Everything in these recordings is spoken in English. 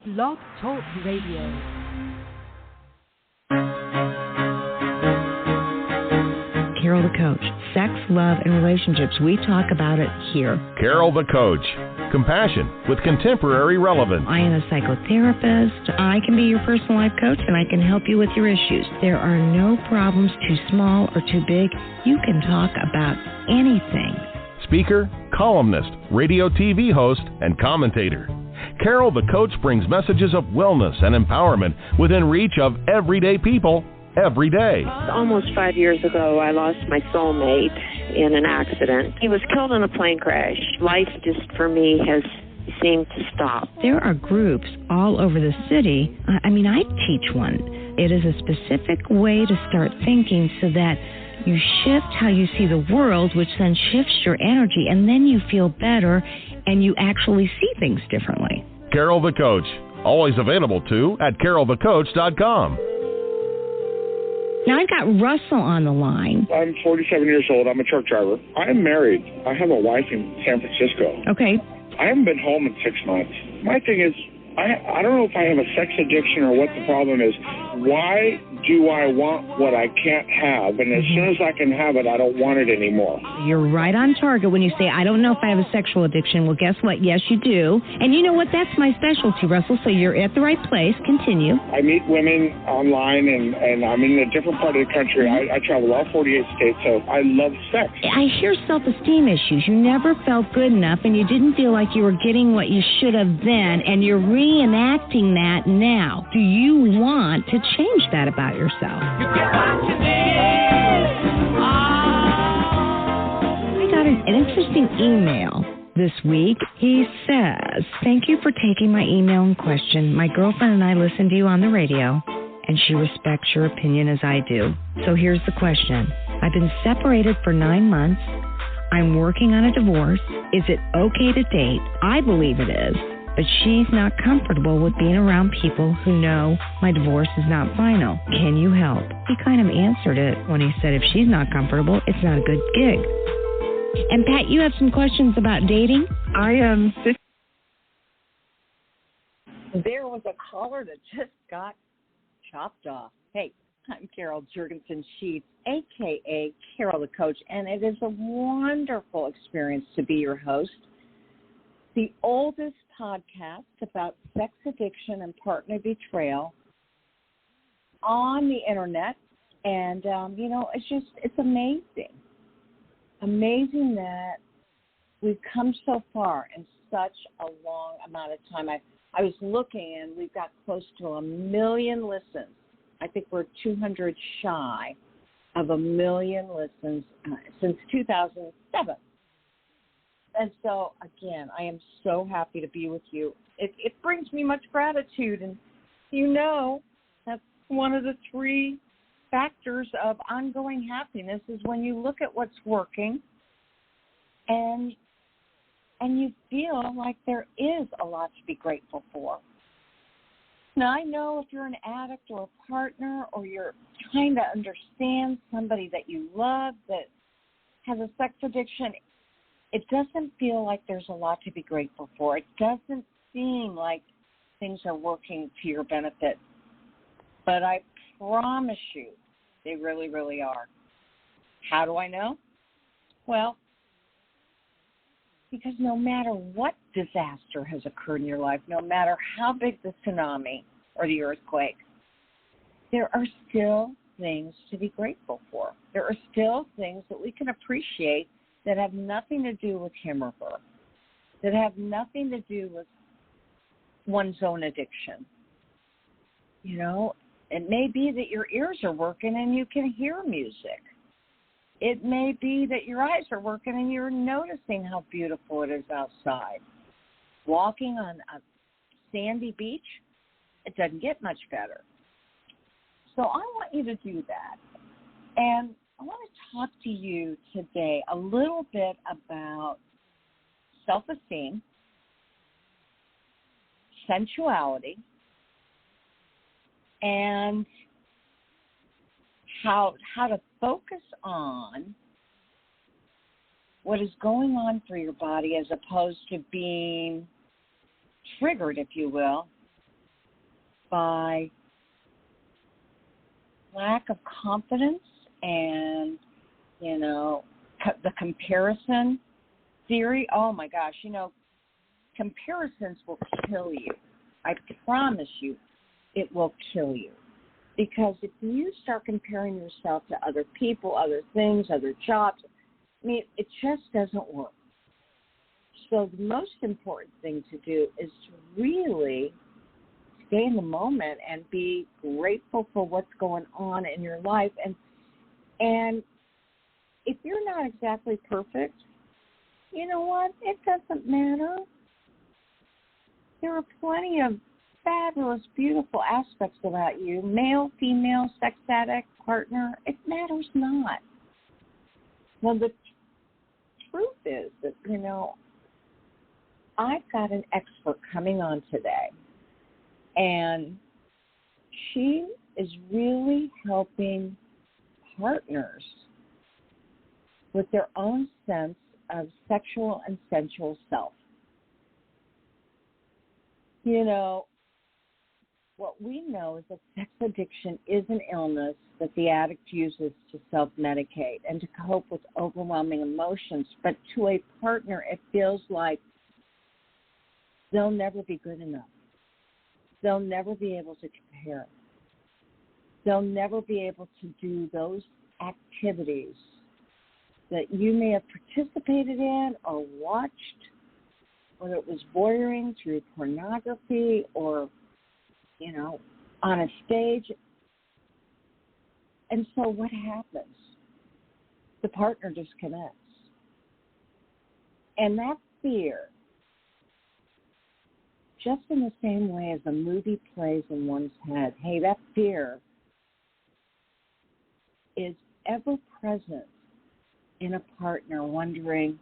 Blog Talk Radio. Carol the Coach. Sex, love, and relationships. We talk about it here. Carol the Coach. Compassion with contemporary relevance. I am a psychotherapist. I can be your personal life coach, and I can help you with your issues. There are no problems too small or too big. You can talk about anything. Speaker, columnist, radio TV host, and commentator. Carol the Coach brings messages of wellness and empowerment within reach of everyday people every day. Almost 5 years ago, I lost my soulmate in an accident. He was killed in a plane crash. Life just, for me, has seemed to stop. There are groups all over the city. I teach one. It is a specific way to start thinking so that you shift how you see the world, which then shifts your energy, and then you feel better and you actually see things differently. Carol the Coach. Always available, too, at carolthecoach.com. Now, I've got Russell on the line. I'm 47 years old. I'm a truck driver. I'm married. I have a wife in San Francisco. Okay. I haven't been home in 6 months. My thing is, I don't know if I have a sex addiction or what the problem is. Why do I want what I can't have? And as soon as I can have it, I don't want it anymore. You're right on target when you say, I don't know if I have a sexual addiction. Well, guess what? Yes, you do. And you know what? That's my specialty, Russell, so you're at the right place. Continue. I meet women online, and I'm in a different part of the country. I travel all 48 states, so I love sex. I hear self-esteem issues. You never felt good enough, and you didn't feel like you were getting what you should have then, and you're reenacting that now. Do you want to change that about yourself? You get what you need. I got an interesting email this week. He says, thank you for taking my email in question. My girlfriend and I listen to you on the radio, and she respects your opinion as I do. So here's the question. I've been separated for 9 months. I'm working on a divorce. Is it okay to date? I believe it is. But she's not comfortable with being around people who know my divorce is not final. Can you help? He kind of answered it when he said if she's not comfortable, it's not a good gig. And Pat, you have some questions about dating? I am. There was a caller that just got chopped off. Hey, I'm Carol Jurgensen-Sheets, a.k.a. Carol the Coach, and it is a wonderful experience to be your host. The oldest podcast about sex addiction and partner betrayal on the internet. And, it's amazing. Amazing that we've come so far in such a long amount of time. I was looking, and we've got close to 1 million listens. I think we're 200 shy of 1 million listens since 2007. And so, again, I am so happy to be with you. It brings me much gratitude. And, that's one of the 3 factors of ongoing happiness is when you look at what's working and you feel like there is a lot to be grateful for. Now, I know if you're an addict or a partner or you're trying to understand somebody that you love that has a sex addiction, it doesn't feel like there's a lot to be grateful for. It doesn't seem like things are working to your benefit. But I promise you, they really, really are. How do I know? Well, because no matter what disaster has occurred in your life, no matter how big the tsunami or the earthquake, there are still things to be grateful for. There are still things that we can appreciate that have nothing to do with him or her, that have nothing to do with one's own addiction. It may be that your ears are working and you can hear music. It may be that your eyes are working and you're noticing how beautiful it is outside. Walking on a sandy beach, it doesn't get much better. So I want you to do that. And I want to talk to you today a little bit about self-esteem, sensuality, and how to focus on what is going on for your body as opposed to being triggered, if you will, by lack of confidence and, the comparison theory. Oh, my gosh, comparisons will kill you. I promise you it will kill you. Because if you start comparing yourself to other people, other things, other jobs, it just doesn't work. So the most important thing to do is to really stay in the moment and be grateful for what's going on in your life. And if you're not exactly perfect, you know what? It doesn't matter. There are plenty of fabulous, beautiful aspects about you. Male, female, sex addict, partner, it matters not. Well, the truth is that, I've got an expert coming on today, and she is really helping partners with their own sense of sexual and sensual self. What we know is that sex addiction is an illness that the addict uses to self-medicate and to cope with overwhelming emotions. But to a partner, it feels like they'll never be good enough. They'll never be able to compare. They'll never be able to do those activities that you may have participated in or watched, whether it was voyeuring through pornography or on a stage. And so what happens? The partner disconnects. And that fear, just in the same way as a movie plays in one's head, hey, that fear is ever present in a partner, wondering,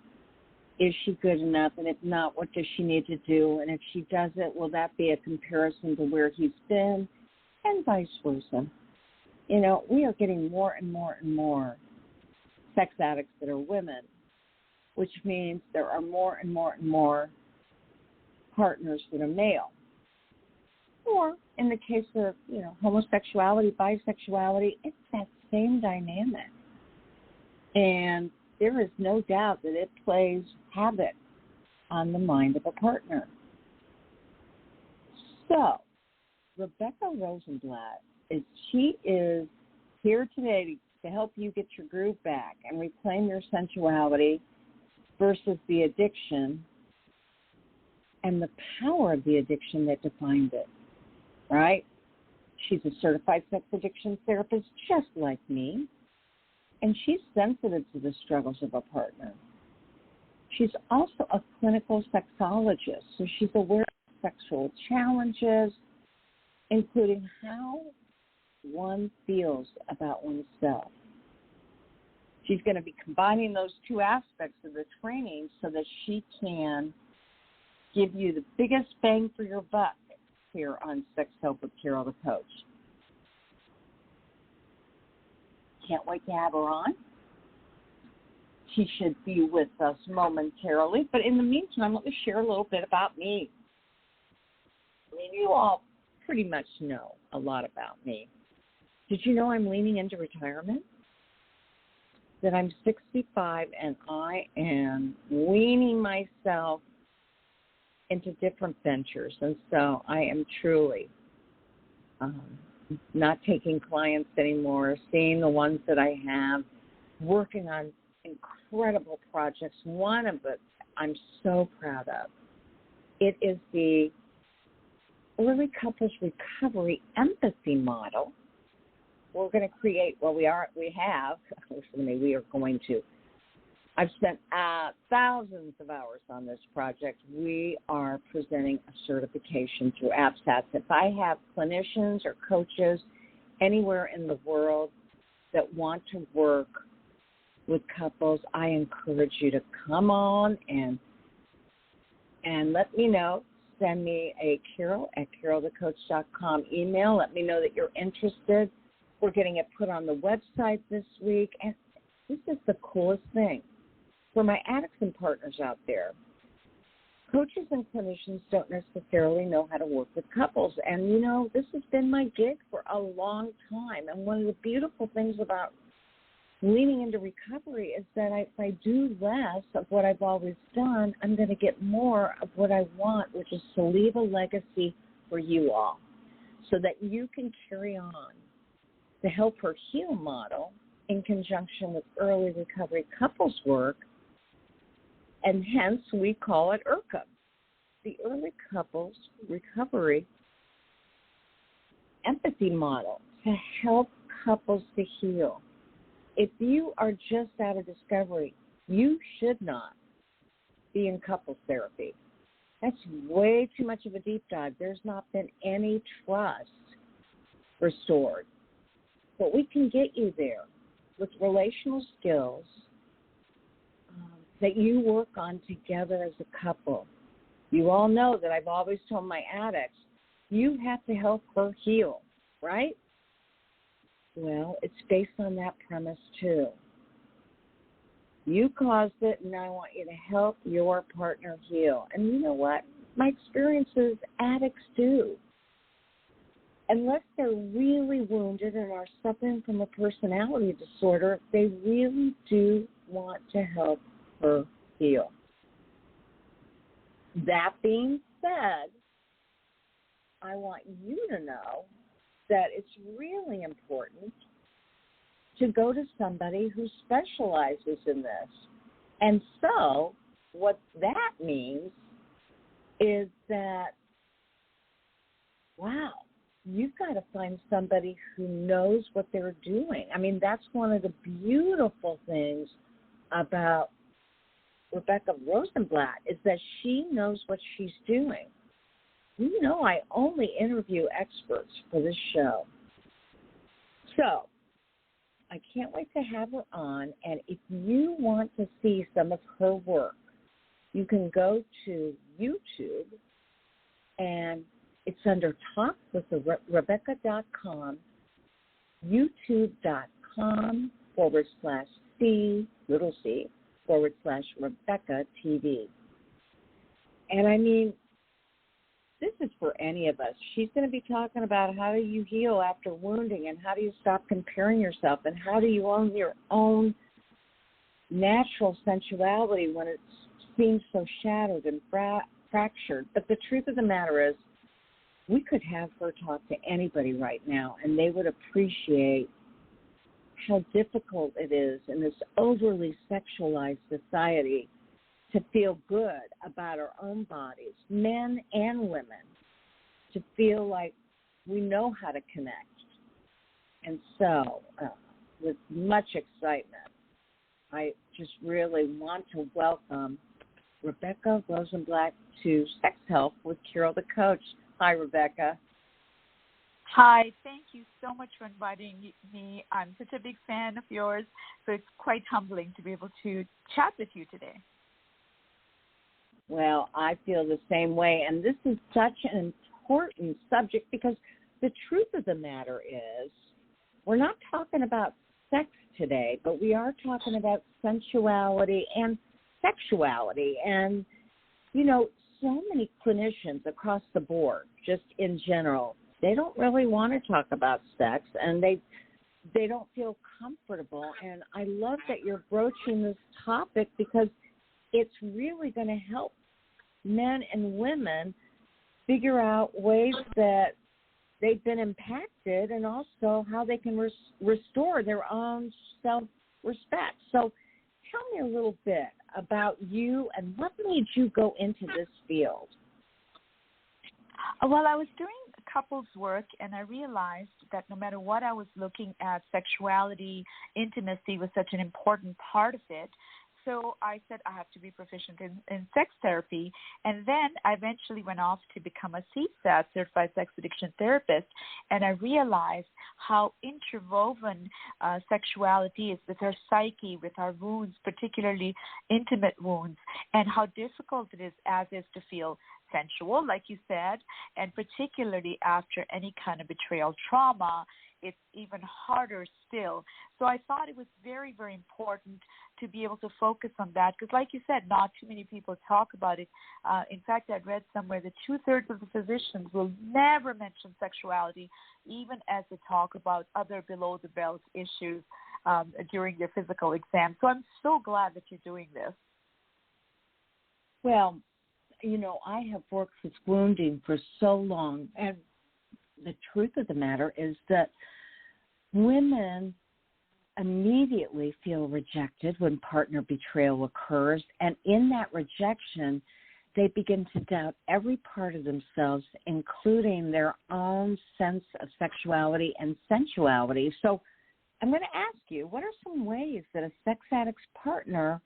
is she good enough? And if not, what does she need to do? And if she doesn't, will that be a comparison to where he's been? And vice versa. We are getting more and more and more sex addicts that are women, which means there are more and more and more partners that are male. Or in the case of, homosexuality, bisexuality, it's that same dynamic. And there is no doubt that it plays havoc on the mind of a partner. So, Rebecca Rosenblat, she is here today to help you get your groove back and reclaim your sensuality versus the addiction and the power of the addiction that defines it, right? She's a certified sex addiction therapist just like me. And she's sensitive to the struggles of a partner. She's also a clinical sexologist, so she's aware of sexual challenges, including how one feels about oneself. She's going to be combining those two aspects of the training so that she can give you the biggest bang for your buck here on Sex Help with Carol the Coach. Can't wait to have her on. She should be with us momentarily. But in the meantime, let me share a little bit about me. You all pretty much know a lot about me. Did you know I'm leaning into retirement? That I'm 65 and I am weaning myself into different ventures. And so I am truly not taking clients anymore, seeing the ones that I have, working on incredible projects. One of it I'm so proud of. It is the early couples recovery empathy model. We're going to create, we are going to. I've spent thousands of hours on this project. We are presenting a certification through APSATS. If I have clinicians or coaches anywhere in the world that want to work with couples, I encourage you to come on and let me know. Send me a Carol at carolthecoach.com email. Let me know that you're interested. We're getting it put on the website this week. And this is the coolest thing. For my addicts and partners out there, coaches and clinicians don't necessarily know how to work with couples. And, this has been my gig for a long time. And one of the beautiful things about leaning into recovery is that if I do less of what I've always done, I'm going to get more of what I want, which is to leave a legacy for you all so that you can carry on the Help Her Heal model in conjunction with early recovery couples work, and hence we call it ERCA, the Early Couples Recovery Empathy Model, to help couples to heal. If you are just out of discovery, you should not be in couples therapy. That's way too much of a deep dive. There's not been any trust restored. But we can get you there with relational skills that you work on together as a couple. You all know that I've always told my addicts, you have to help her heal, right? Well, it's based on that premise too. You caused it, and I want you to help your partner heal. And you know what? My experience is addicts do. Unless they're really wounded and are suffering from a personality disorder, they really do want to help her heal. That being said, I want you to know that it's really important to go to somebody who specializes in this. And so what that means is that, wow, you've got to find somebody who knows what they're doing. I mean, that's one of the beautiful things about Rebecca Rosenblat is that she knows what she's doing. You know, I only interview experts for this show. So I can't wait to have her on. And if you want to see some of her work, you can go to YouTube, and it's under talkwithrebecca.com, youtube.com/C/Rebecca TV. And I mean, this is for any of us. She's going to be talking about how do you heal after wounding, and how do you stop comparing yourself, and how do you own your own natural sensuality when it seems so shattered and fractured. But the truth of the matter is, we could have her talk to anybody right now, and they would appreciate how difficult it is in this overly sexualized society to feel good about our own bodies, men and women, to feel like we know how to connect. And so, with much excitement, I just really want to welcome Rebecca Rosenblat to Sex Health with Carol the Coach. Hi, Rebecca. Hi, thank you so much for inviting me. I'm such a big fan of yours, so it's quite humbling to be able to chat with you today. Well, I feel the same way, and this is such an important subject because the truth of the matter is we're not talking about sex today, but we are talking about sensuality and sexuality. And, you know, so many clinicians across the board, just in general, they don't really want to talk about sex, and they don't feel comfortable. And I love that you're broaching this topic because it's really going to help men and women figure out ways that they've been impacted and also how they can restore their own self-respect. So tell me a little bit about you and what made you go into this field. Well, I was doing couples work, and I realized that no matter what I was looking at, sexuality, intimacy was such an important part of it. So I said I have to be proficient in sex therapy. And then I eventually went off to become a CSAT, Certified Sex Addiction Therapist. And I realized how interwoven sexuality is with our psyche, with our wounds, particularly intimate wounds, and how difficult it is as is to feel sensual, like you said, and particularly after any kind of betrayal trauma. it's even harder still. So I thought it was very, very important to be able to focus on that because, like you said, not too many people talk about it. In fact, I'd read somewhere that 2/3 of the physicians will never mention sexuality, even as they talk about other below-the-belt issues during their physical exam. So I'm so glad that you're doing this. Well, you know, I have worked with wounding for so long, and the truth of the matter is that women immediately feel rejected when partner betrayal occurs, and in that rejection, they begin to doubt every part of themselves, including their own sense of sexuality and sensuality. So I'm going to ask you, what are some ways that a sex addict's partner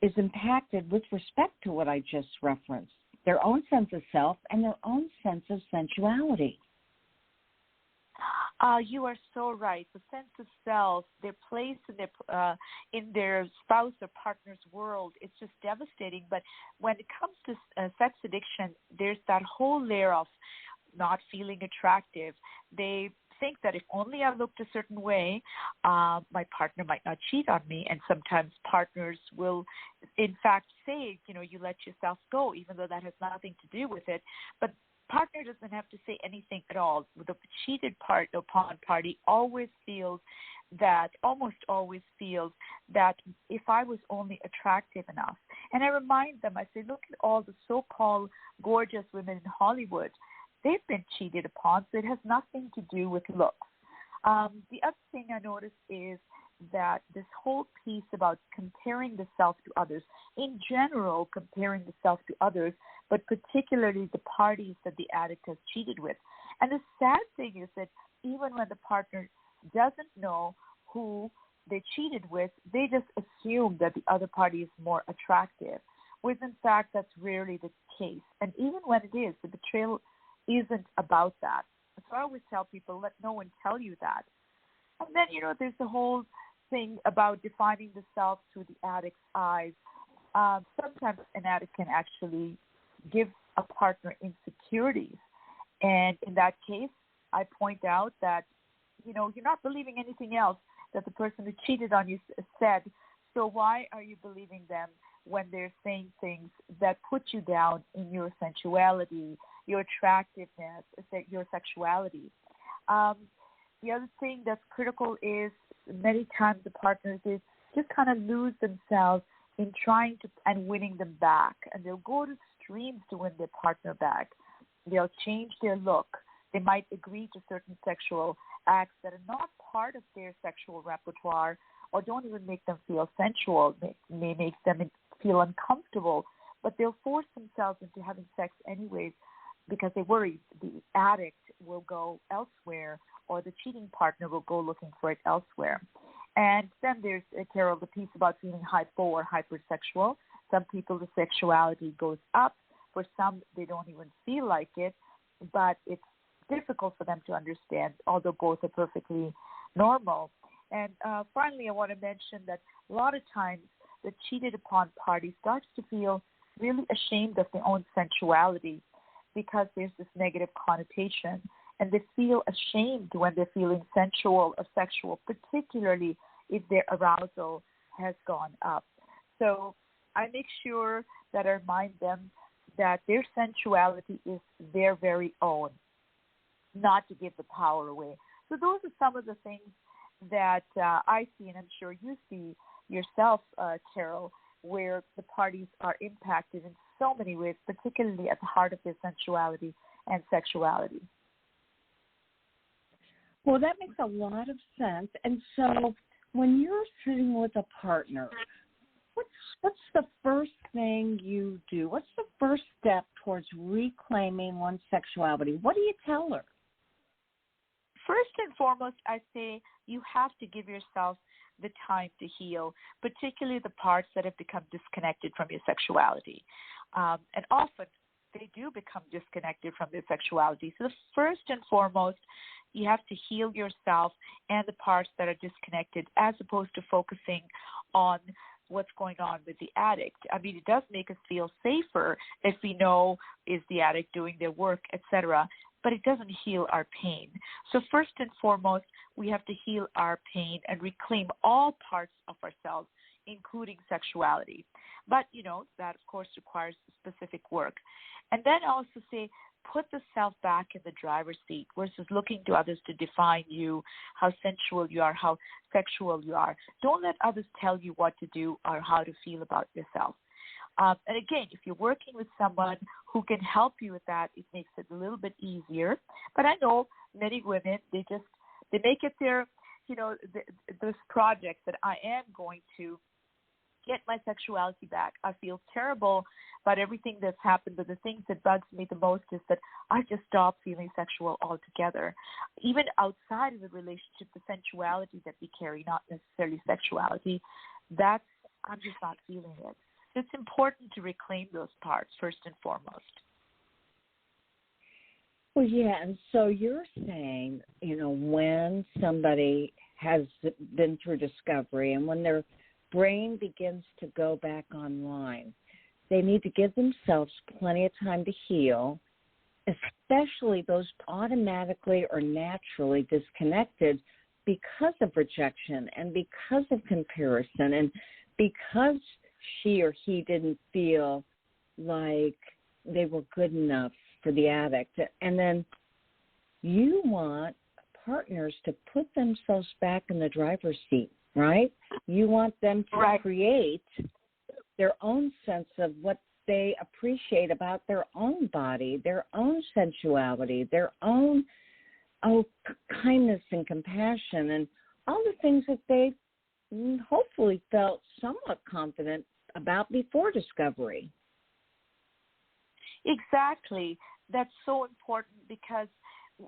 is impacted with respect to what I just referenced, their own sense of self and their own sense of sensuality? You are so right. The sense of self, their place in their spouse or partner's world, it's just devastating. But when it comes to sex addiction, there's that whole layer of not feeling attractive. They think that if only I looked a certain way, my partner might not cheat on me. And sometimes partners will, in fact, say, you know, you let yourself go, even though that has nothing to do with it. But partner doesn't have to say anything at all. The cheated upon party almost always feels that if I was only attractive enough. And I remind them, I say, look at all the so-called gorgeous women in Hollywood. They've been cheated upon, so it has nothing to do with looks. The other thing I noticed is that this whole piece about comparing the self to others, in general, comparing the self to others, but particularly the parties that the addict has cheated with. And the sad thing is that even when the partner doesn't know who they cheated with, they just assume that the other party is more attractive, when in fact that's rarely the case. And even when it is, the betrayal isn't about that. So I always tell people, let no one tell you that. And then, you know, there's the whole thing about defining the self through the addict's eyes. Sometimes an addict can actually give a partner insecurities. And in that case, I point out that, you know, you're not believing anything else that the person who cheated on you said. So why are you believing them when they're saying things that put you down in your sensuality, your attractiveness, your sexuality? The other thing that's critical is many times the partners just kind of lose themselves in trying to and winning them back. And they'll go to extremes to win their partner back. They'll change their look. They might agree to certain sexual acts that are not part of their sexual repertoire or don't even make them feel sensual, may make them feel uncomfortable, but they'll force themselves into having sex anyways because they worry the addict will go elsewhere or the cheating partner will go looking for it elsewhere. And then there's, Carol, the piece about feeling hypo or hypersexual. Some people, the sexuality goes up. For some, they don't even feel like it, but it's difficult for them to understand, although both are perfectly normal. And finally, I want to mention that a lot of times the cheated upon party starts to feel really ashamed of their own sensuality because there's this negative connotation. And they feel ashamed when they're feeling sensual or sexual, particularly if their arousal has gone up. So I make sure that I remind them that their sensuality is their very own, not to give the power away. So those are some of the things that I see, and I'm sure you see yourself, Carol, where the parties are impacted in so many ways, particularly at the heart of their sensuality and sexuality. Well, that makes a lot of sense. And so when you're sitting with a partner, what's the first thing you do? What's the first step towards reclaiming one's sexuality? What do you tell her? First and foremost, I say you have to give yourself the time to heal, particularly the parts that have become disconnected from your sexuality. And often they do become disconnected from their sexuality. So first and foremost, you have to heal yourself and the parts that are disconnected as opposed to focusing on what's going on with the addict. I mean, it does make us feel safer if we know, is the addict doing their work, etc. but it doesn't heal our pain. So first and foremost, we have to heal our pain and reclaim all parts of ourselves, including sexuality. But, that, of course, requires specific work. And then also say, put the self back in the driver's seat versus looking to others to define you, how sensual you are, how sexual you are. Don't let others tell you what to do or how to feel about yourself. And again, if you're working with someone who can help you with that, it makes it a little bit easier. But I know many women, they make it their, those projects that I am going to get my sexuality back. I feel terrible about everything that's happened, but the thing that bugs me the most is that I just stopped feeling sexual altogether. Even outside of the relationship, the sensuality that we carry, not necessarily sexuality, I'm just not feeling it. So it's important to reclaim those parts first and foremost. Well, yeah, and so you're saying, when somebody has been through discovery and when their brain begins to go back online, they need to give themselves plenty of time to heal, especially those automatically or naturally disconnected because of rejection and because of comparison and because she or he didn't feel like they were good enough for the addict. And then you want partners to put themselves back in the driver's seat, right? You want them to create their own sense of what they appreciate about their own body, their own sensuality, their own kindness and compassion, and all the things that they hopefully felt somewhat confident about before discovery. Exactly. That's so important because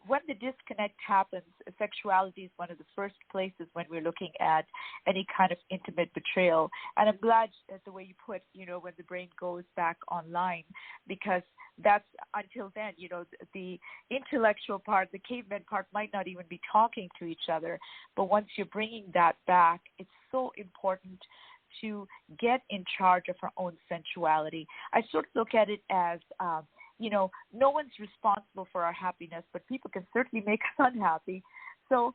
when the disconnect happens, sexuality is one of the first places when we're looking at any kind of intimate betrayal. And I'm glad that the way you put, when the brain goes back online, because that's until then, the intellectual part, the caveman part might not even be talking to each other. But once you're bringing that back, it's so important to get in charge of our own sensuality. I sort of look at it as, no one's responsible for our happiness, but people can certainly make us unhappy. So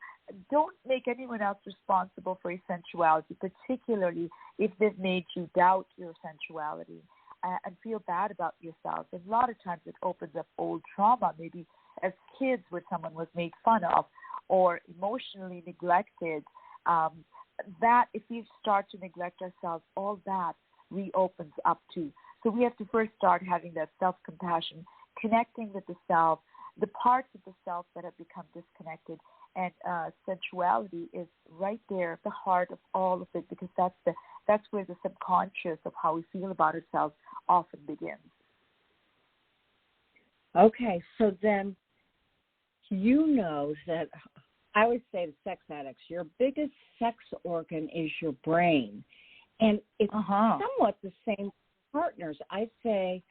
don't make anyone else responsible for your sensuality, particularly if they've made you doubt your sensuality and feel bad about yourself. And a lot of times it opens up old trauma, maybe as kids where someone was made fun of or emotionally neglected. That if we start to neglect ourselves, all that reopens up too. So we have to first start having that self-compassion, connecting with the self, the parts of the self that have become disconnected, and sensuality is right there at the heart of all of it, because that's where the subconscious of how we feel about ourselves often begins. Okay, so then that I always say to sex addicts, your biggest sex organ is your brain. And it's somewhat the same for partners. I say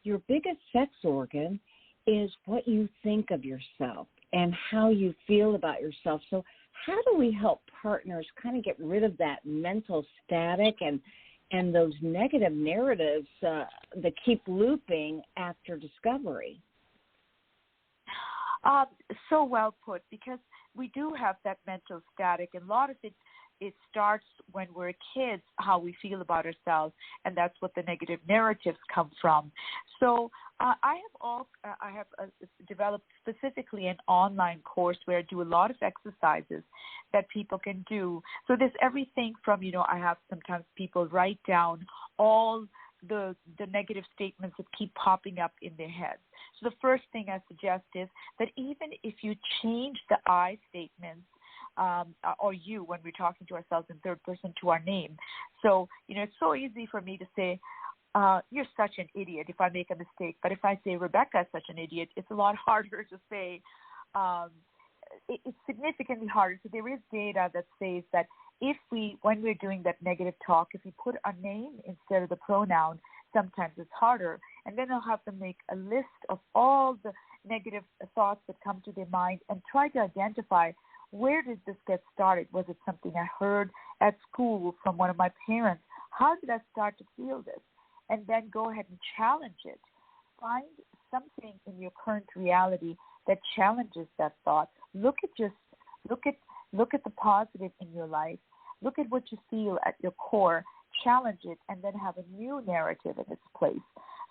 your biggest sex organ is what you think of yourself and how you feel about yourself. So how do we help partners kind of get rid of that mental static and those negative narratives that keep looping after discovery? So well put, because we do have that mental static, and a lot of it starts when we're kids, how we feel about ourselves, and that's what the negative narratives come from. So I have developed specifically an online course where I do a lot of exercises that people can do. So there's everything from, I have sometimes people write down all the negative statements that keep popping up in their heads. So the first thing I suggest is that even if you change the I statements, or you, when we're talking to ourselves in third person, to our name. So, it's so easy for me to say, you're such an idiot if I make a mistake. But if I say Rebecca is such an idiot, it's a lot harder to say. It's significantly harder. So there is data that says that when we're doing that negative talk, if we put a name instead of the pronoun, sometimes it's harder. And then I'll have them make a list of all the negative thoughts that come to their mind and try to identify, where did this get started? Was it something I heard at school from one of my parents? How did I start to feel this? And then go ahead and challenge it. Find something in your current reality that challenges that thought. Look at the positive in your life. Look at what you feel at your core, challenge it, and then have a new narrative in its place.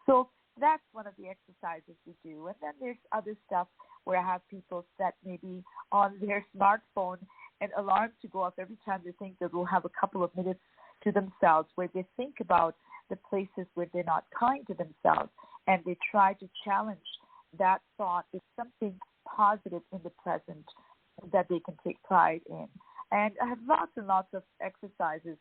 So that's one of the exercises we do. And then there's other stuff where I have people set maybe on their smartphone an alarm to go off every time they think that they'll have a couple of minutes to themselves, where they think about the places where they're not kind to themselves, and they try to challenge that thought with something positive in the present that they can take pride in. And I have lots and lots of exercises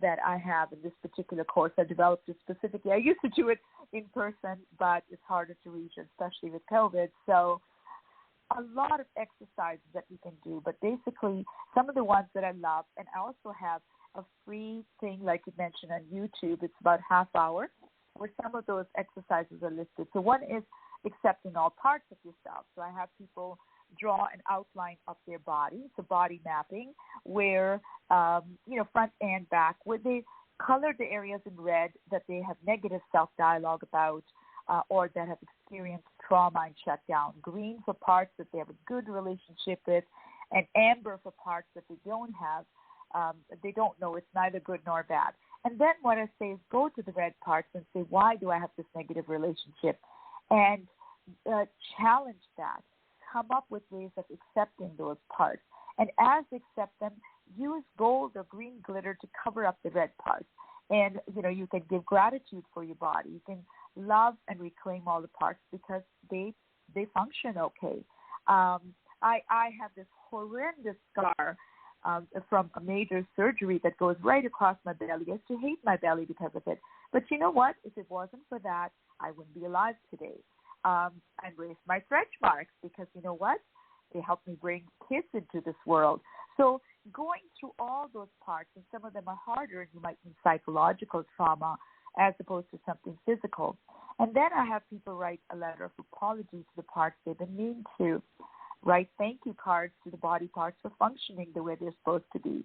that I have in this particular course. I developed it specifically. I used to do it in person, but it's harder to reach, especially with COVID. So a lot of exercises that we can do, but basically some of the ones that I love, and I also have a free thing, like you mentioned, on YouTube. It's about half hour, where some of those exercises are listed. So one is accepting all parts of yourself. So I have people draw an outline of their body, so body mapping, where, front and back, where they color the areas in red that they have negative self-dialogue about, or that have experienced trauma and shut down. Green for parts that they have a good relationship with, and amber for parts that they don't have. They don't know, it's neither good nor bad. And then what I say is go to the red parts and say, why do I have this negative relationship? And challenge that. Come up with ways of accepting those parts. And as you accept them, use gold or green glitter to cover up the red parts. And, you can give gratitude for your body. You can love and reclaim all the parts because they function okay. I have this horrendous scar from a major surgery that goes right across my belly. I used to hate my belly because of it. But you know what? If it wasn't for that, I wouldn't be alive today. I embraced my stretch marks because you know what? They helped me bring kids into this world. So going through all those parts, and some of them are harder, and you might need psychological trauma as opposed to something physical. And then I have people write a letter of apology to the parts they've been mean to, write thank you cards to the body parts for functioning the way they're supposed to be,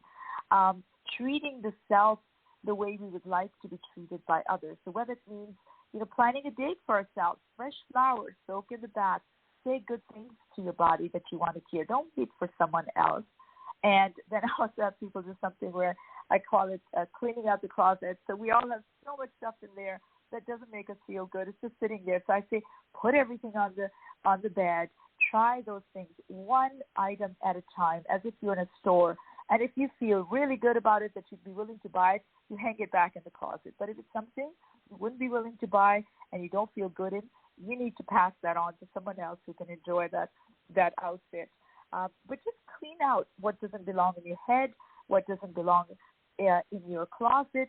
treating the self the way we would like to be treated by others. So whether it means planning a date for ourselves, fresh flowers, soak in the bath, say good things to your body that you want to hear. Don't wait for someone else. And then I also have people do something where I call it cleaning out the closet. So we all have so much stuff in there that doesn't make us feel good. It's just sitting there. So I say, put everything on the bed. Try those things one item at a time, as if you're in a store. And if you feel really good about it, that you'd be willing to buy it, you hang it back in the closet. But if it's something you wouldn't be willing to buy and you don't feel good in, you need to pass that on to someone else who can enjoy that outfit. But just clean out what doesn't belong in your head, what doesn't belong in your closet.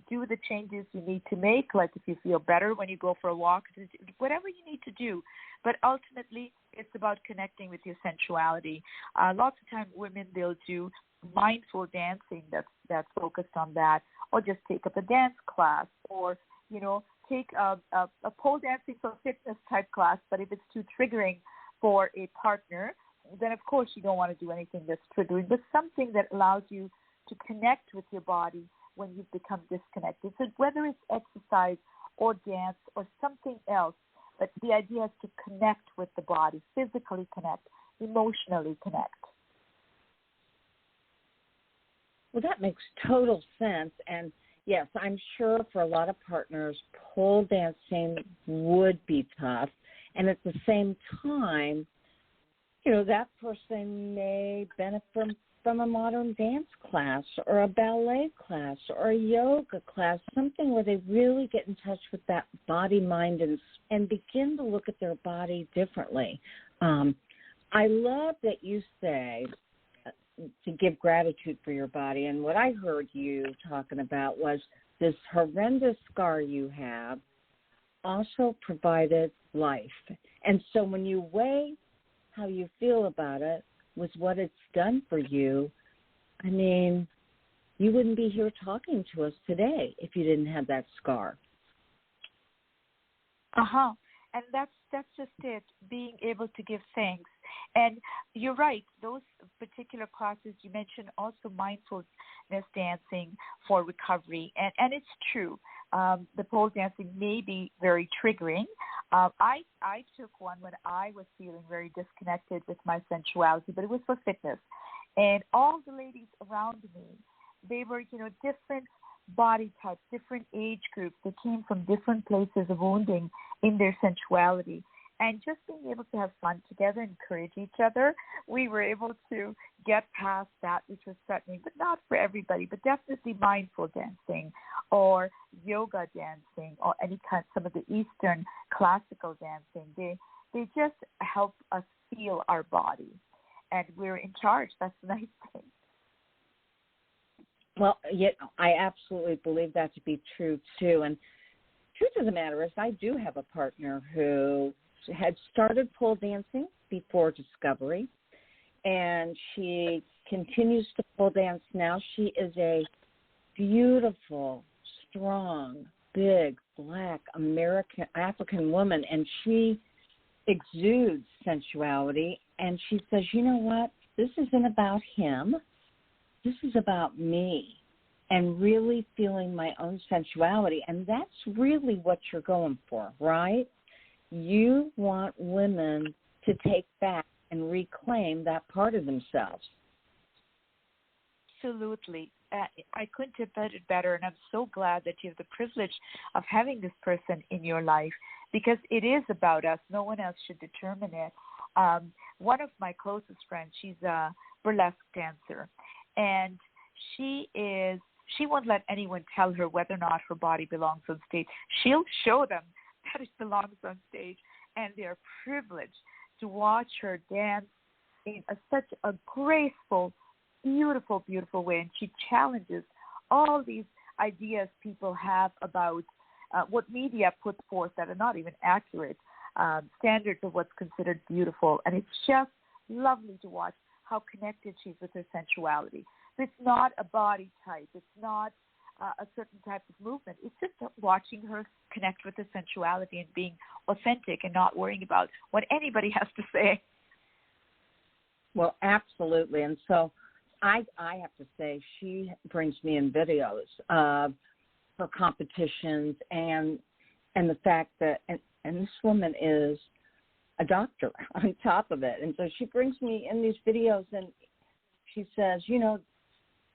Do the changes you need to make, like if you feel better when you go for a walk, whatever you need to do. But ultimately, it's about connecting with your sensuality. Lots of times women, they'll do mindful dancing that's focused on that, or just take up a dance class, or, take a pole dancing for fitness type class. But if it's too triggering for a partner, then of course you don't want to do anything that's triggering, but something that allows you to connect with your body when you've become disconnected. So whether it's exercise or dance or something else, but the idea is to connect with the body, physically connect, emotionally connect. Well, that makes total sense. And yes, I'm sure for a lot of partners, pole dancing would be tough. And at the same time, that person may benefit from a modern dance class or a ballet class or a yoga class, something where they really get in touch with that body, mind, and begin to look at their body differently. I love that you say to give gratitude for your body. And what I heard you talking about was this horrendous scar you have also provided life. And so when you weigh how you feel about it with what it's done for you, I mean, you wouldn't be here talking to us today if you didn't have that scar. And that's just it, being able to give thanks. And you're right, those particular classes you mentioned, also mindfulness dancing for recovery. And it's true. the pole dancing may be very triggering. I took one when I was feeling very disconnected with my sensuality, but it was for fitness. And all the ladies around me, they were, different body types, different age groups. They came from different places of wounding in their sensuality. And just being able to have fun together, encourage each other, we were able to get past that, which was threatening, but not for everybody, but definitely mindful dancing or yoga dancing or some of the Eastern classical dancing. They just help us feel our body. And we're in charge. That's the nice thing. Well, I absolutely believe that to be true, too. And truth of the matter is I do have a partner who had started pole dancing before discovery, and she continues to pole dance now. She is a beautiful, strong, big, Black, African woman, and she exudes sensuality. And she says, you know what? This isn't about him. This is about me and really feeling my own sensuality. And that's really what you're going for, right? You want women to take back and reclaim that part of themselves. Absolutely. I couldn't have put it better, and I'm so glad that you have the privilege of having this person in your life, because it is about us. No one else should determine it. One of my closest friends, she's a burlesque dancer, and she won't let anyone tell her whether or not her body belongs on stage. She'll show them that it belongs on stage, and they're privileged to watch her dance in such a graceful, beautiful, beautiful way. And she challenges all these ideas people have about what media puts forth that are not even accurate, standards of what's considered beautiful. And it's just lovely to watch how connected she is with her sensuality. So it's not a body type. It's not a certain type of movement. It's just watching her connect with her sensuality and being authentic and not worrying about what anybody has to say. Well, absolutely. And so I have to say, she brings me in videos of her competitions and the fact that, and this woman is a doctor on top of it. And so she brings me in these videos and she says,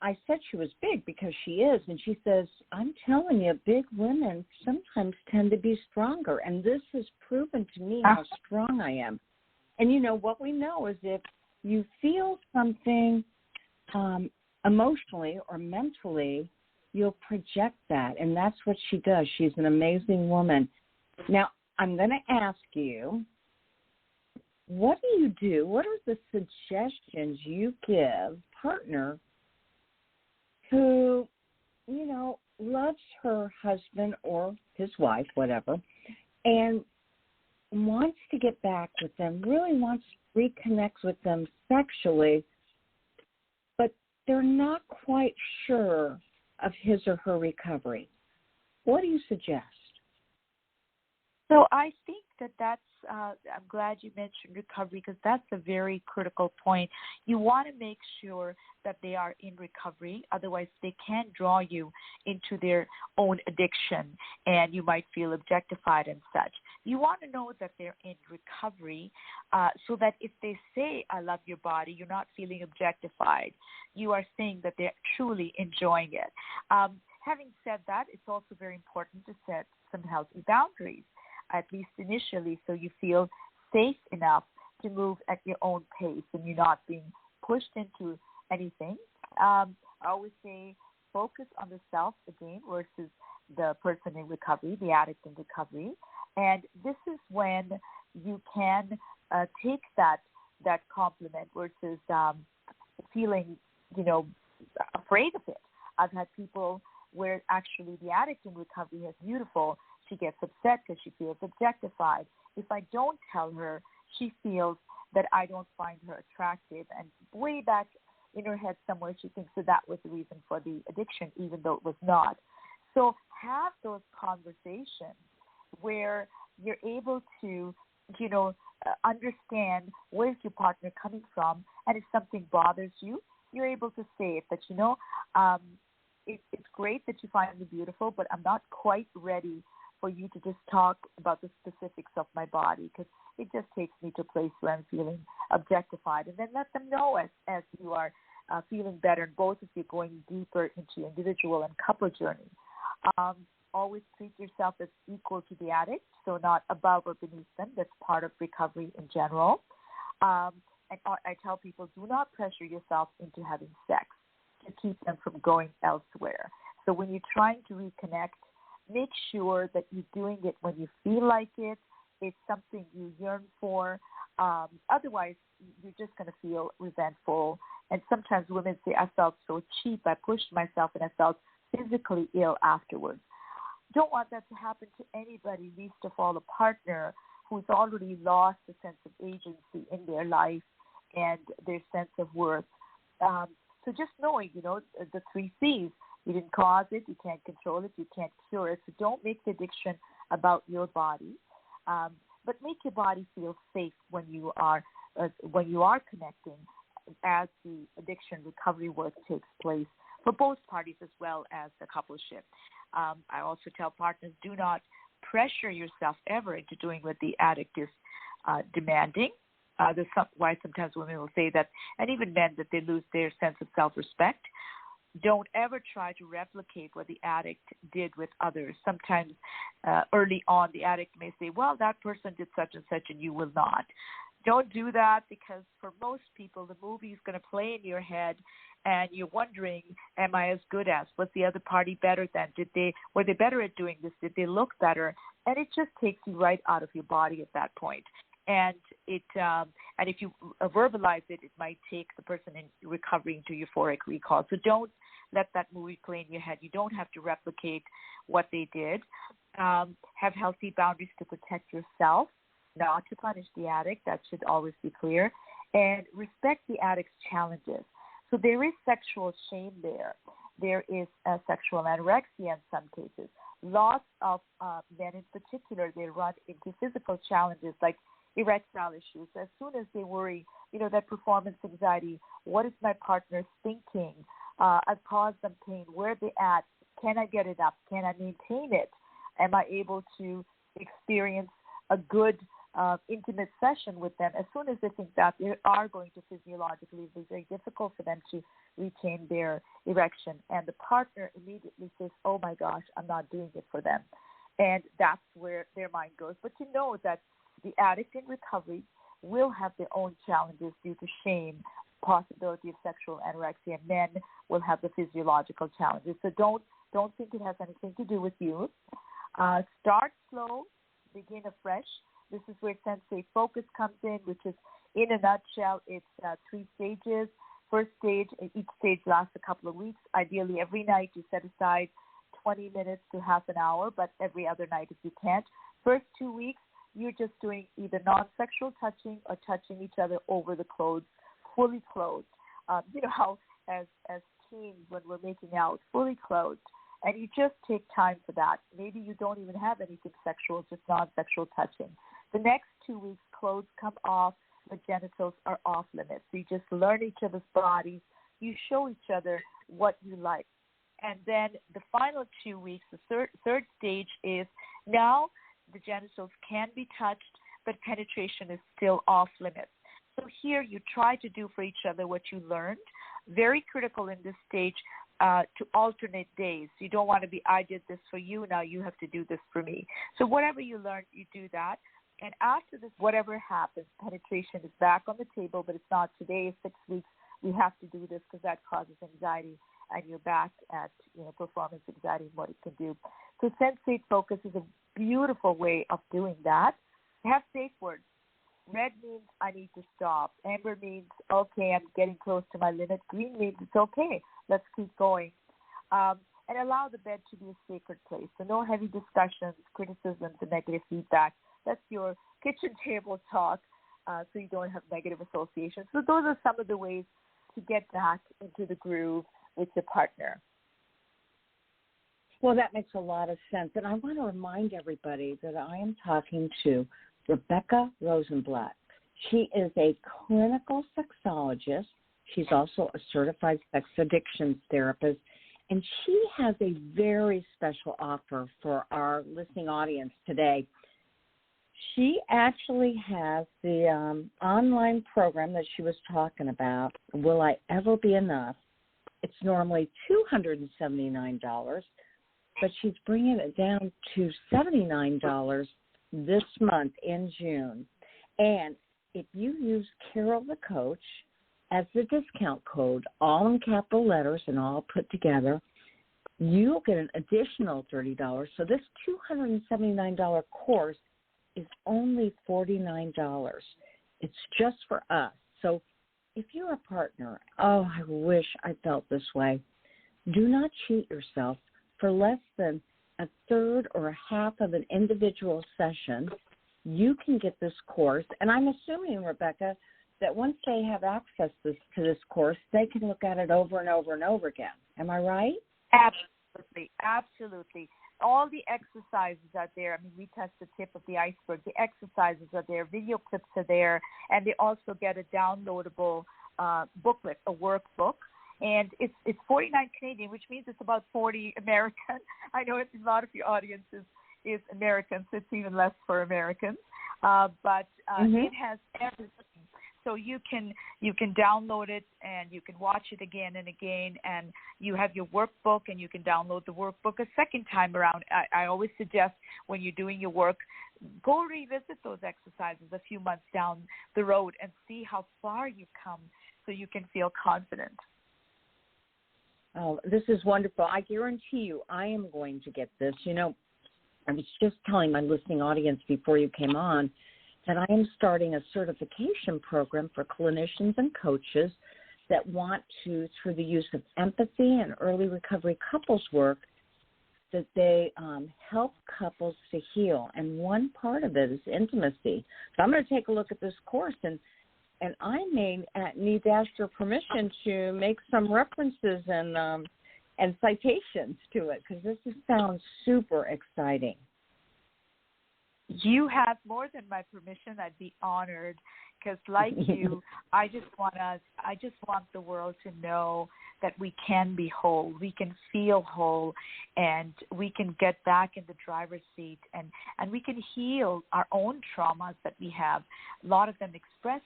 I said she was big because she is. And she says, I'm telling you, big women sometimes tend to be stronger. And this has proven to me how strong I am. And, what we know is if you feel something emotionally or mentally, you'll project that. And that's what she does. She's an amazing woman. Now, I'm going to ask you, what do you do? What are the suggestions you give partner who, loves her husband or his wife, whatever, and wants to get back with them, really wants to reconnect with them sexually, but they're not quite sure of his or her recovery? What do you suggest? So I think that's, I'm glad you mentioned recovery, because that's a very critical point. You want to make sure that they are in recovery. Otherwise, they can draw you into their own addiction, and you might feel objectified and such. You want to know that they're in recovery so that if they say, I love your body, you're not feeling objectified. You are saying that they're truly enjoying it. Having said that, it's also very important to set some healthy boundaries, at least initially, so you feel safe enough to move at your own pace and you're not being pushed into anything. I always say focus on the self again versus the person in recovery, the addict in recovery. And this is when you can take that compliment versus feeling, afraid of it. I've had people where actually the addict in recovery is beautiful. She gets upset because she feels objectified. If I don't tell her, she feels that I don't find her attractive. And way back in her head somewhere, she thinks that was the reason for the addiction, even though it was not. So have those conversations where you're able to, understand where's your partner coming from. And if something bothers you, you're able to say it, that, it's great that you find me beautiful, but I'm not quite ready for you to just talk about the specifics of my body, because it just takes me to a place where I'm feeling objectified. And then let them know as you are feeling better, and both of you going deeper into your individual and couple journey. Always treat yourself as equal to the addict, so not above or beneath them. That's part of recovery in general. And I tell people, do not pressure yourself into having sex to keep them from going elsewhere. So when you're trying to reconnect, make sure that you're doing it when you feel like it. It's something you yearn for. Otherwise, you're just going to feel resentful. And sometimes women say, I felt so cheap, I pushed myself, and I felt physically ill afterwards. Don't want that to happen to anybody, least of all a partner who's already lost a sense of agency in their life and their sense of worth. So just knowing, the 3 C's. You didn't cause it, you can't control it, you can't cure it. So don't make the addiction about your body, but make your body feel safe when you are connecting as the addiction recovery work takes place for both parties as well as the coupleship. I also tell partners, do not pressure yourself ever into doing what the addict is demanding. There's why sometimes women will say that, and even men, that they lose their sense of self-respect. Don't ever try to replicate what the addict did with others. Sometimes early on, the addict may say, well, that person did such and such and you will not. Don't do that, because for most people, the movie is going to play in your head and you're wondering, am I as good as? Was the other party better than? Were they better at doing this? Did they look better? And it just takes you right out of your body at that point. And and if you verbalize it, it might take the person in recovery into euphoric recall. So don't let that movie play in your head. You don't have to replicate what they did. Have healthy boundaries to protect yourself, not to punish the addict. That should always be clear. And respect the addict's challenges. So there is sexual shame there. There is sexual anorexia in some cases. Lots of men in particular, they run into physical challenges like erectile issues. As soon as they worry, that performance anxiety, what is my partner thinking? I've caused them pain. Where are they at? Can I get it up? Can I maintain it? Am I able to experience a good intimate session with them? As soon as they think that, they are going to physiologically be very difficult for them to retain their erection. And the partner immediately says, oh my gosh, I'm not doing it for them. And that's where their mind goes. But to know that the addict in recovery will have their own challenges due to shame, possibility of sexual anorexia. Men will have the physiological challenges. So don't think it has anything to do with you. Start slow, begin afresh. This is where sensate focus comes in, which is, in a nutshell, it's 3 stages. First stage, each stage lasts a couple of weeks. Ideally, every night you set aside 20 minutes to half an hour, but every other night if you can't. First 2 weeks, you're just doing either non-sexual touching or touching each other over the clothes, fully clothed. You know how as teens when we're making out, fully clothed, and you just take time for that. Maybe you don't even have anything sexual, just non-sexual touching. The next 2 weeks, clothes come off, the genitals are off limits. So you just learn each other's bodies. You show each other what you like. And then the final 2 weeks, the third stage is now the genitals can be touched, but penetration is still off limits. So here you try to do for each other what you learned. Very critical in this stage to alternate days. You don't want to be, I did this for you, now you have to do this for me. So whatever you learned, you do that. And after this, whatever happens, penetration is back on the table, but it's not today, 6 weeks. We have to do this because that causes anxiety, and you're back at performance anxiety and what it can do. So sensate focus is a beautiful way of doing that. Have safe words. Red means I need to stop. Amber means, okay, I'm getting close to my limit. Green means it's okay. Let's keep going. And allow the bed to be a sacred place. So no heavy discussions, criticisms, and negative feedback. That's your kitchen table talk, so you don't have negative associations. So those are some of the ways to get back into the groove with your partner. Well, that makes a lot of sense. And I want to remind everybody that I am talking to Rebecca Rosenblat. She is a clinical sexologist. She's also a certified sex addictions therapist And she has a very special offer for our listening audience today. She actually has the online program that she was talking about, Will I Ever Be Enough? It's normally $279, but she's bringing it down to $79 this month in June. And if you use Carol the Coach as the discount code, all in capital letters and all put together, you'll get an additional $30. So this $279 course is only $49. It's just for us. So if you're a partner, oh, I wish I felt this way. Do not cheat yourself. For less than a third or a half of an individual session, you can get this course. And I'm assuming, Rebecca, that once they have access to this course, they can look at it over and over and over again. Am I right? Absolutely, absolutely. All the exercises are there. I mean, we test the tip of the iceberg. The exercises are there. Video clips are there. And they also get a downloadable booklet, a workbook. And it's $49 Canadian, which means it's about $40 American. I know a lot of your audience is American, so it's even less for Americans. But it has everything. So you can download it and you can watch it again and again, and you have your workbook and you can download the workbook a second time around. I always suggest when you're doing your work, go revisit those exercises a few months down the road and see how far you've come so you can feel confident. Oh, this is wonderful. I guarantee you I am going to get this. You know, I was just telling my listening audience before you came on that I am starting a certification program for clinicians and coaches that want to, through the use of empathy and early recovery couples work, that they help couples to heal. And one part of it is intimacy. So I'm going to take a look at this course, and I may need to ask your permission to make some references and citations to it, because this sounds super exciting. You have more than my permission. I'd be honored, because like you, I just want the world to know that we can be whole, we can feel whole, and we can get back in the driver's seat, and we can heal our own traumas that we have. A lot of them express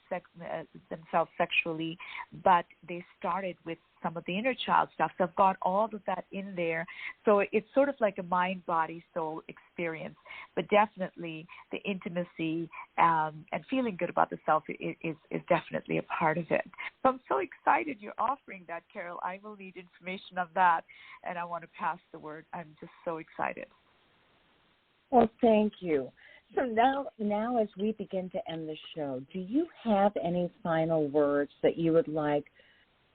themselves sexually, but they started with some of the inner child stuff. So I've got all of that in there. So it's sort of like a mind, body, soul experience. But definitely the intimacy and feeling good about the self is definitely a part of it. So I'm so excited you're offering that, Carol. I will need information on that, and I want to pass the word. I'm just so excited. Well, thank you. So now as we begin to end the show, do you have any final words that you would like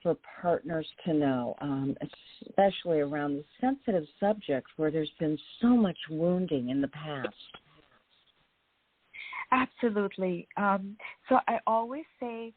for partners to know, especially around the sensitive subjects where there's been so much wounding in the past? Absolutely. So I always say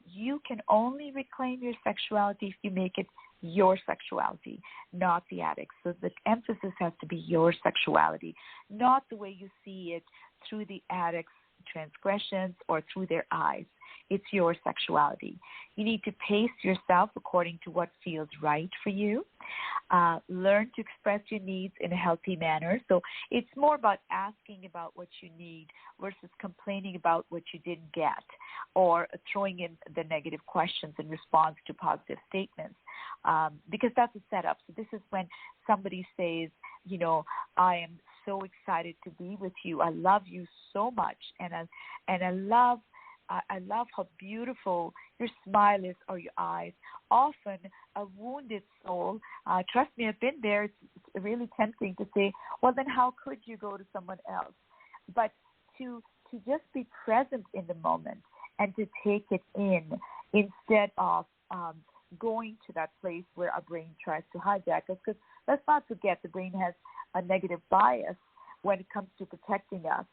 you can only reclaim your sexuality if you make it your sexuality, not the addict. So the emphasis has to be your sexuality, not the way you see it through the addict's transgressions or through their eyes. It's your sexuality. You need to pace yourself according to what feels right for you. Learn to express your needs in a healthy manner. So it's more about asking about what you need versus complaining about what you didn't get, or throwing in the negative questions in response to positive statements, because that's a setup. So this is when somebody says, you know, I am so excited to be with you. I love you so much, and I love how beautiful your smile is or your eyes. Often a wounded soul, trust me, I've been there. It's really tempting to say, well, then how could you go to someone else? But to just be present in the moment and to take it in instead of going to that place where our brain tries to hijack us. Because let's not forget, the brain has a negative bias when it comes to protecting us.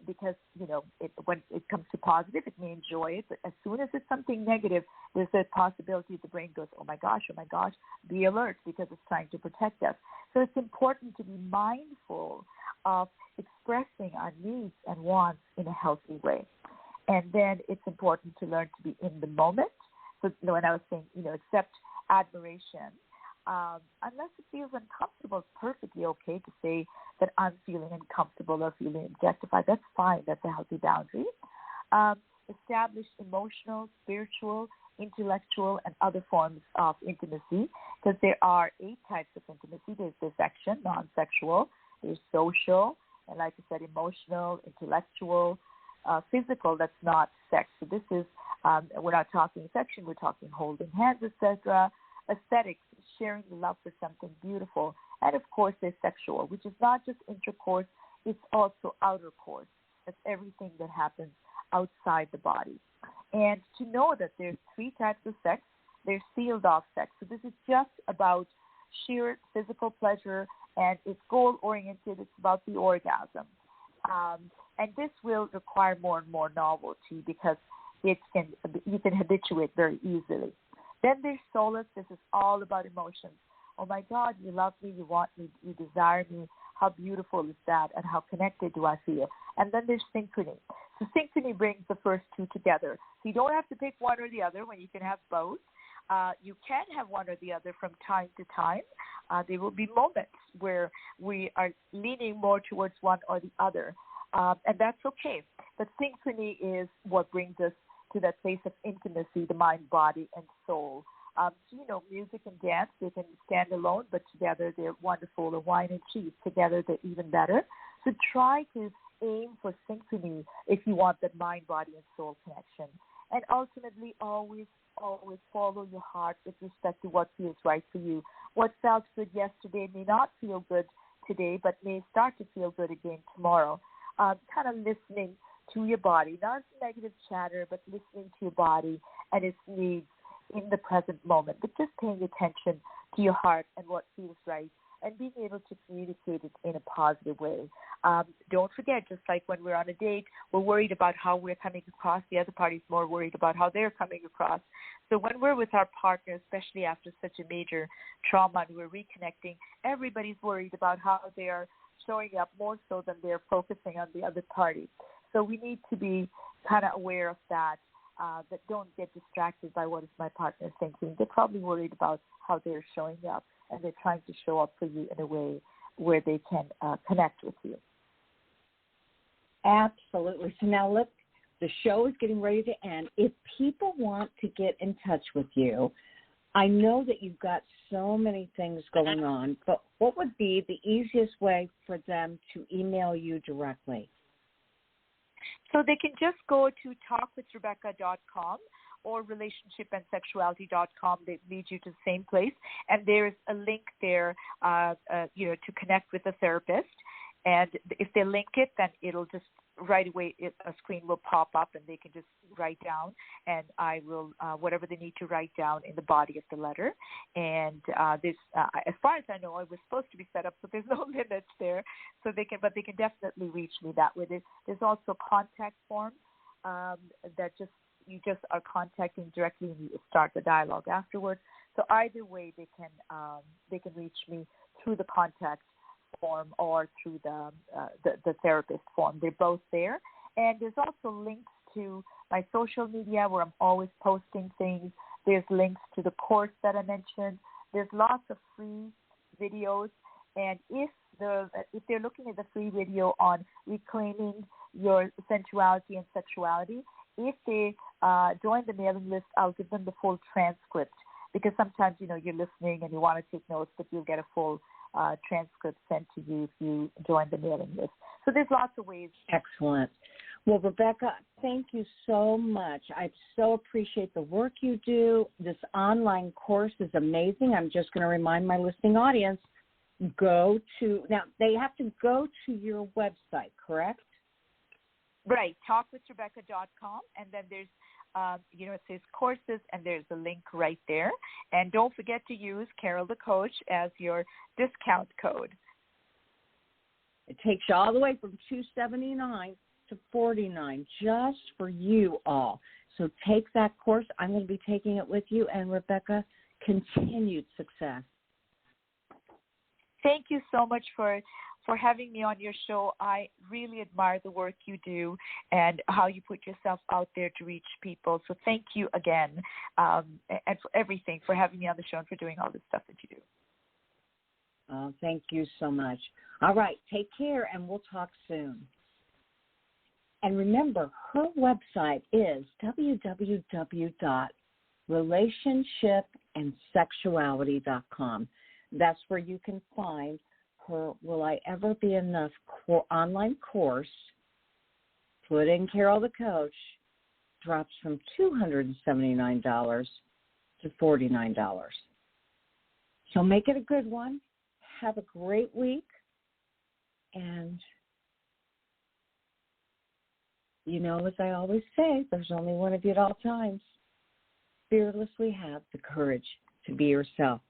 Because, you know, when it comes to positive, it may enjoy it. But as soon as it's something negative, there's a possibility the brain goes, oh my gosh, be alert, because it's trying to protect us. So it's important to be mindful of expressing our needs and wants in a healthy way. And then it's important to learn to be in the moment. So when I was saying, you know, accept admiration, unless it feels uncomfortable, it's perfectly okay to say that I'm feeling uncomfortable or feeling objectified. That's fine. That's a healthy boundary. Establish emotional, spiritual, intellectual, and other forms of intimacy, because there are 8 types of intimacy. There's dissection, non-sexual. There's social, and like I said, emotional, intellectual, physical, that's not sex. So this is, we're not talking section, we're talking holding hands, etc. Aesthetics, sharing the love for something beautiful. And of course, there's sexual, which is not just intercourse, it's also outer course. That's everything that happens outside the body. And to know that there's 3 types of sex, there's sealed off sex. So this is just about sheer physical pleasure, and it's goal-oriented. It's about the orgasm. And this will require more and more novelty because you can habituate very easily. Then there's solace. This is all about emotions. Oh, my God, you love me, you want me, you desire me. How beautiful is that, and how connected do I feel? And then there's synchrony. So synchrony brings the first 2 together. So you don't have to pick one or the other when you can have both. You can have one or the other from time to time. There will be moments where we are leaning more towards one or the other, and that's okay. But synchrony is what brings us to that place of intimacy, the mind, body, and soul. So, music and dance, they can stand alone, but together they're wonderful. Or wine and cheese, together they're even better. So try to aim for synchrony if you want that mind, body, and soul connection. And ultimately, always follow your heart with respect to what feels right for you. What felt good yesterday may not feel good today, but may start to feel good again tomorrow. Kind of listening to your body, not negative chatter, but listening to your body and its needs in the present moment, but just paying attention to your heart and what feels right, and being able to communicate it in a positive way. Don't forget, just like when we're on a date, we're worried about how we're coming across. The other party's more worried about how they're coming across. So when we're with our partner, especially after such a major trauma and we're reconnecting, everybody's worried about how they are showing up more so than they're focusing on the other party. So we need to be kind of aware of that. That don't get distracted by what is my partner thinking. They're probably worried about how they're showing up, and they're trying to show up for you in a way where they can connect with you. Absolutely. So now look, the show is getting ready to end. If people want to get in touch with you, I know that you've got so many things going on, but what would be the easiest way for them to email you directly? So they can just go to talkwithrebecca.com or relationshipandsexuality.com. They lead you to the same place. And there's a link there, to connect with a therapist. And if they link it, then it'll just right away, a screen will pop up and they can just write down. And I will, whatever they need to write down in the body of the letter. And this, as far as I know, it was supposed to be set up, so there's no limits there. So they can definitely reach me that way. There's also a contact form that you just are contacting directly and you start the dialogue afterwards. So either way, they can reach me through the contact form or through the therapist form. They're both there. And there's also links to my social media where I'm always posting things. There's links to the course that I mentioned. There's lots of free videos. And if they're looking at the free video on reclaiming your sensuality and sexuality, if they join the mailing list, I'll give them the full transcript, because sometimes, you're listening and you want to take notes, but you'll get a full transcript sent to you if you join the mailing list. So there's lots of ways. Excellent. Well, Rebecca, thank you so much. I so appreciate the work you do. This online course is amazing. I'm just going to remind my listening audience, now they have to go to your website, correct? Right, talkwithrebecca.com, and then there's, it says courses, and there's a link right there. And don't forget to use Carol the Coach as your discount code. It takes you all the way from $279 to $49 just for you all. So take that course. I'm going to be taking it with you, and Rebecca, continued success. Thank you so much for for having me on your show. I really admire the work you do and how you put yourself out there to reach people. So thank you again, and for everything, for having me on the show and for doing all this stuff that you do. Thank you so much. All right, take care, and we'll talk soon. And remember, her website is www.relationshipandsexuality.com. That's where you can find her Will I Ever Be Enough online course. Put in Carol the Coach, drops from $279 to $49. So make it a good one. Have a great week. And you know, as I always say, there's only one of you at all times. Fearlessly have the courage to be yourself.